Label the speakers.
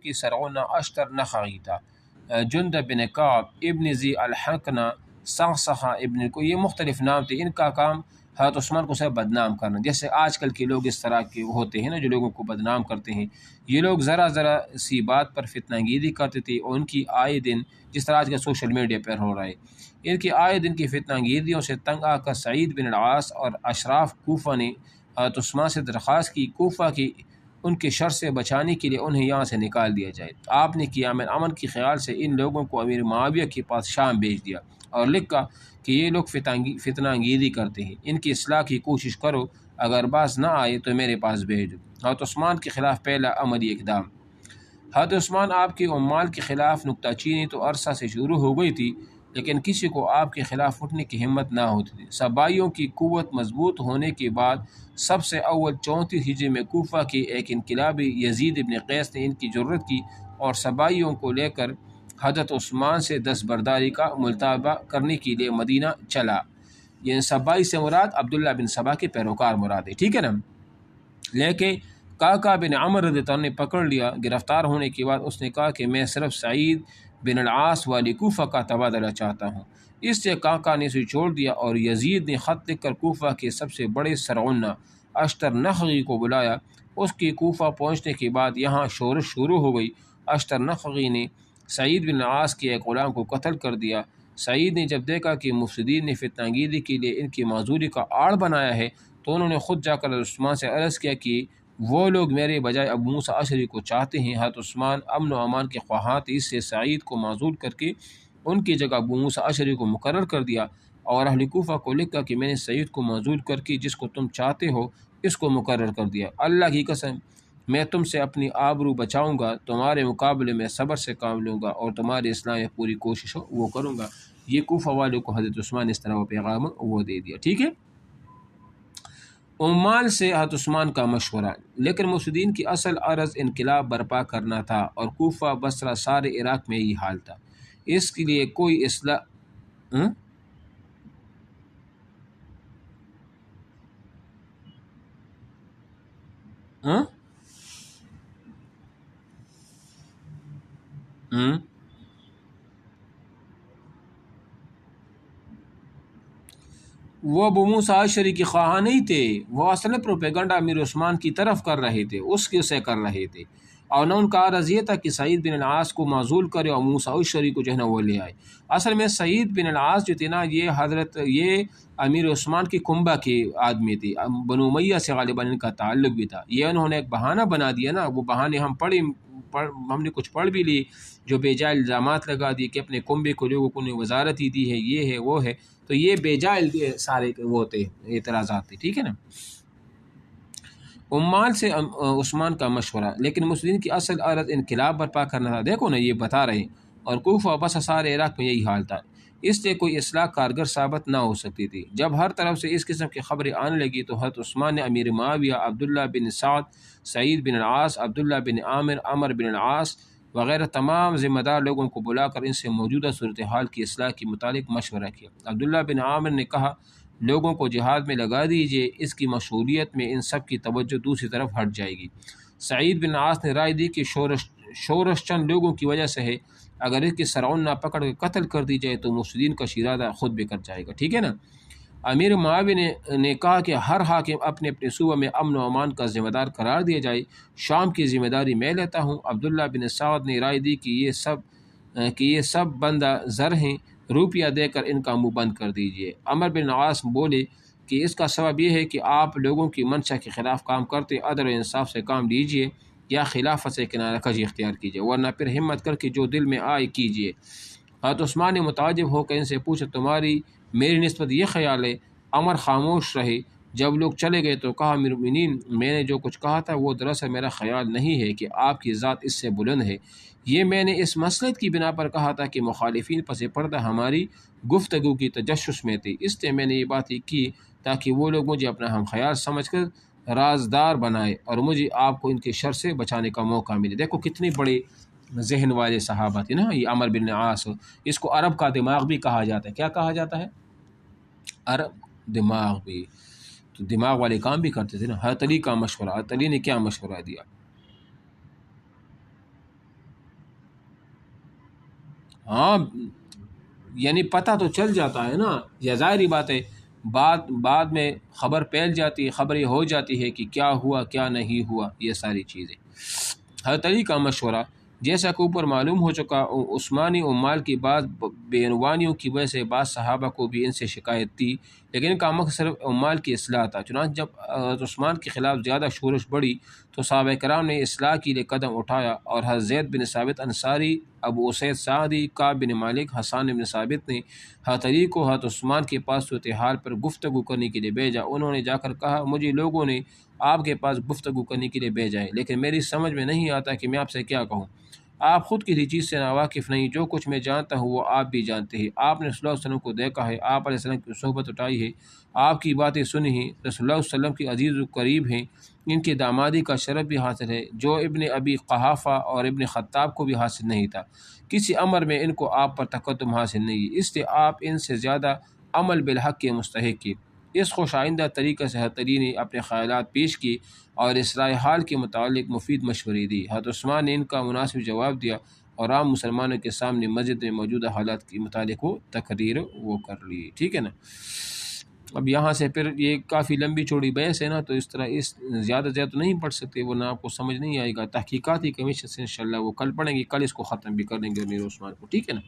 Speaker 1: کی سرعون اشتر نخعی تھا، جند بن کعب ابن ذی الحقنہ، صحصحہ ابن کو، یہ مختلف نام تھے۔ ان کا کام حضرت عثمان کو صرف بدنام کرنا، جیسے آج کل کے لوگ اس طرح کے ہوتے ہیں نا، جو لوگوں کو بدنام کرتے ہیں۔ یہ لوگ ذرا ذرا سی بات پر فتنہ گیری کرتے تھے، اور ان کی آئے دن، جس طرح آج کا سوشل میڈیا پر ہو رہا ہے، ان کی آئے دن کی فتنہ گیریوں سے تنگ آ کر سعید بن العاص اور اشراف کوفہ نے حضرت عثمان سے درخواست کی کوفہ کی ان کے شر سے بچانے کے لیے انہیں یہاں سے نکال دیا جائے۔ آپ نے قیام امن کے خیال سے ان لوگوں کو امیر معاویہ کے پاس شام بھیج دیا اور لکھا کہ یہ لوگ فتنہ انگیزی کرتے ہیں، ان کی اصلاح کی کوشش کرو، اگر باز نہ آئے تو میرے پاس بھیجو۔ حضرت عثمان کے خلاف پہلا عملی اقدام۔ حضرت عثمان آپ کے عمال کے خلاف نکتہ چینی تو عرصہ سے شروع ہو گئی تھی، لیکن کسی کو آپ کے خلاف اٹھنے کی ہمت نہ ہوتی تھی۔ سبائیوں کی قوت مضبوط ہونے کے بعد سب سے اول 34 ہجری میں کوفہ کے ایک انقلابی یزید ابن قیس نے ان کی جرت کی اور سبائیوں کو لے کر حضرت عثمان سے دستبرداری کا مطالبہ کرنے کے لیے مدینہ چلا۔ یہ سبائی سے مراد عبداللہ بن سبا کے پیروکار مراد ہے، ٹھیک ہے نا۔ لیکن کاکا بن عمر رضی اللہ عنہ نے پکڑ لیا۔ گرفتار ہونے کے بعد اس نے کہا کہ میں صرف سعید بن العاص والی کوفہ کا تبادلہ چاہتا ہوں، اس سے کاکا نے اسے چھوڑ دیا، اور یزید نے خط لکھ کر کوفہ کے سب سے بڑے سرغنہ اشتر نخعی کو بلایا۔ اس کی کوفہ پہنچنے کے بعد یہاں شورش شروع ہو گئی۔ اشتر نخعی نے سعید بن العاص کے ایک غلام کو قتل کر دیا۔ سعید نے جب دیکھا کہ مفسدین نے فتنہ انگیزی کے لیے ان کی معذوری کا آڑ بنایا ہے، تو انہوں نے خود جا کر عثمان سے عرض کیا کہ وہ لوگ میرے بجائے ابو موسیٰ اشعری کو چاہتے ہیں۔ حضرت عثمان امن و امان کے خواہاں تھے، اس سے سعید کو معزول کر کے ان کی جگہ ابو موسیٰ اشعری کو مقرر کر دیا، اور اہل کوفہ کو لکھا کہ میں نے سعید کو معزول کر کے جس کو تم چاہتے ہو اس کو مقرر کر دیا۔ اللہ کی قسم میں تم سے اپنی آبرو بچاؤں گا، تمہارے مقابلے میں صبر سے کام لوں گا، اور تمہاری اصلاح میں پوری کوشش ہو وہ کروں گا۔ یہ کوفہ والوں کو حضرت عثمان اس طرح وہ پیغام وہ دے دیا، ٹھیک ہے۔ عمال سے حضرت عثمان کا مشورہ۔ لیکن مفسدین کی اصل عرض انقلاب برپا کرنا تھا، اور کوفہ بصرہ سارے عراق میں یہی حال تھا، اس کے لیے کوئی اصلاح وہ ابو موسیٰ اشعری کی خواہاں نہیں تھے، وہ اصل میں پروپیگنڈا امیر عثمان کی طرف کر رہے تھے، اس کے سے کر رہے تھے، اور نہ ان کا عرض یہ تھا کہ سعید بن العاص کو معزول کرے اور موسیٰ اشعری کو جو ہے نا وہ لے آئے۔ اصل میں سعید بن العاص جو تھے نا، یہ امیر عثمان کی کنبہ کے آدمی تھے، بنو امیہ سے غالباً ان کا تعلق بھی تھا۔ یہ انہوں نے ایک بہانہ بنا دیا نا، وہ بہانے ہم نے کچھ پڑھ بھی لی، جو بے جائے الزامات لگا دیے کہ اپنے کنبے کو لوگوں کو نے وزارت ہی دی ہے، یہ ہے وہ ہے، تو یہ بے جائے سارے وہ تھے اعتراضات تھے، ٹھیک ہے نا۔ عمال سے عثمان کا مشورہ۔ لیکن مسلمین کی اصل عرض انقلاب برپا کرنا تھا، دیکھو نا یہ بتا رہے ہیں، اور کوفہ بس سارے عراق میں یہی حال تھا، اس لیے کوئی اصلاح کارگر ثابت نہ ہو سکتی تھی۔ جب ہر طرف سے اس قسم کی خبریں آنے لگی تو حضرت عثمان نے امیر معاویہ، عبداللہ بن سعد، سعید بن العاص، عبداللہ بن عامر، عمر بن العاص وغیرہ تمام ذمہ دار لوگوں کو بلا کر ان سے موجودہ صورتحال کی اصلاح کے متعلق مشورہ کیا۔ عبداللہ بن عامر نے کہا، لوگوں کو جہاد میں لگا دیجیے، اس کی مشغولیت میں ان سب کی توجہ دوسری طرف ہٹ جائے گی۔ سعید بن عاص نے رائے دی کہ شورش چند لوگوں کی وجہ سے ہے، اگر اس کی سرعون نہ پکڑ کے قتل کر دی جائے تو مفسدین کا شیرازہ خود بکھر جائے گا، ٹھیک ہے نا۔ امیر معاویہ نے کہا کہ ہر حاکم اپنے اپنے صوبہ میں امن و امان کا ذمہ دار قرار دیا جائے، شام کی ذمہ داری میں لیتا ہوں۔ عبداللہ بن سعد نے رائے دی کہ یہ سب بندہ زر ہیں، روپیہ دے کر ان کا منہ بند کر دیجیے۔ عمر بن عاص بولے کہ اس کا سبب یہ ہے کہ آپ لوگوں کی منشا کے خلاف کام کرتے، عدل و انصاف سے کام لیجیے، یا خلافت سے کنارہ کجی اختیار کیجیے، ورنہ پھر ہمت کر کے جو دل میں آئے کیجیے۔ حضرت عثمان نے متعجب ہو کر ان سے پوچھا، تمہاری میری نسبت یہ خیال ہے؟ عمر خاموش رہے۔ جب لوگ چلے گئے تو کہا، امیر المؤمنین، میں نے جو کچھ کہا تھا وہ دراصل میرا خیال نہیں ہے کہ آپ کی ذات اس سے بلند ہے، یہ میں نے اس مصلحت کی بنا پر کہا تھا کہ مخالفین پس پردہ ہماری گفتگو کی تجسس میں تھے، اس لیے میں نے یہ بات کی تاکہ وہ لوگ مجھے اپنا ہم خیال سمجھ کر رازدار بنائے اور مجھے آپ کو ان کے شر سے بچانے کا موقع ملے۔ دیکھو کتنے بڑے ذہن والے صحابہ تھے نا یہ عمر بن عاص، اس کو عرب کا دماغ بھی کہا جاتا ہے۔ کیا کہا جاتا ہے؟ عرب دماغ بھی، تو دماغ والے کام بھی کرتے تھے نا۔ حضرت علی کا مشورہ، حضرت علی نے کیا مشورہ دیا؟ ہاں یعنی پتہ تو چل جاتا ہے نا، یہ ظاہری بات ہے، بعد میں خبر پھیل جاتی ہے، خبر یہ ہو جاتی ہے کہ کیا ہوا کیا نہیں ہوا، یہ ساری چیزیں۔ ہر طریقہ کا مشورہ، جیسا کہ اوپر معلوم ہو چکا، عثمانی عمال کی بعض بے عنوانیوں کی وجہ سے بعض صحابہ کو بھی ان سے شکایت تھی، لیکن ان کا مقصد صرف عمال کی اصلاح تھا۔ چنانچہ جب حضرت عثمان کے خلاف زیادہ شورش بڑھی تو صحابہ کرام نے اصلاح کے لیے قدم اٹھایا، اور حضرت زید بن ثابت انصاری، ابو اسید سعدی، کعب بن مالک، حسان بن ثابت نے حضرت علی کو حضرت عثمان کے پاس صورتحال پر گفتگو کرنے کے لیے بھیجا۔ انہوں نے جا کر کہا، مجھے لوگوں نے آپ کے پاس گفتگو کرنے کے لیے بھیجا ہے، لیکن میری سمجھ میں نہیں آتا کہ میں آپ سے کیا کہوں۔ آپ خود کسی چیز سے ناواقف نہیں، جو کچھ میں جانتا ہوں وہ آپ بھی جانتے ہیں۔ آپ نے صلی اللہ علیہ وسلم کو دیکھا ہے، آپ علیہ السلام کی صحبت اٹھائی ہے، آپ کی باتیں سنی ہیں، رسول اللہ علیہ وسلم کے عزیز و قریب ہیں، ان کی دامادی کا شرف بھی حاصل ہے، جو ابن ابی قحافہ اور ابن خطاب کو بھی حاصل نہیں تھا۔ کسی امر میں ان کو آپ پر تقدم حاصل نہیں ہے، اس لیے آپ ان سے زیادہ عمل بالحق کے مستحق ہیں۔ اس خوش آئندہ طریقے سے حضرت علی نے اپنے خیالات پیش کی اور اصلاح حال کے متعلق مفید مشورے دی۔ حضرت عثمان نے ان کا مناسب جواب دیا اور عام مسلمانوں کے سامنے مسجد میں موجودہ حالات کے متعلق وہ تقریر وہ کر لی۔ ٹھیک ہے نا۔ اب یہاں سے پھر یہ کافی لمبی چوڑی بحث ہے نا، تو اس طرح اس زیادہ تو نہیں پڑھ سکتے ورنہ آپ کو سمجھ نہیں آئے گا۔ تحقیقاتی کمیشن سے انشاءاللہ وہ کل پڑھیں گے، کل اس کو ختم بھی کر دیں گے امیر عثمان کو، ٹھیک ہے نا۔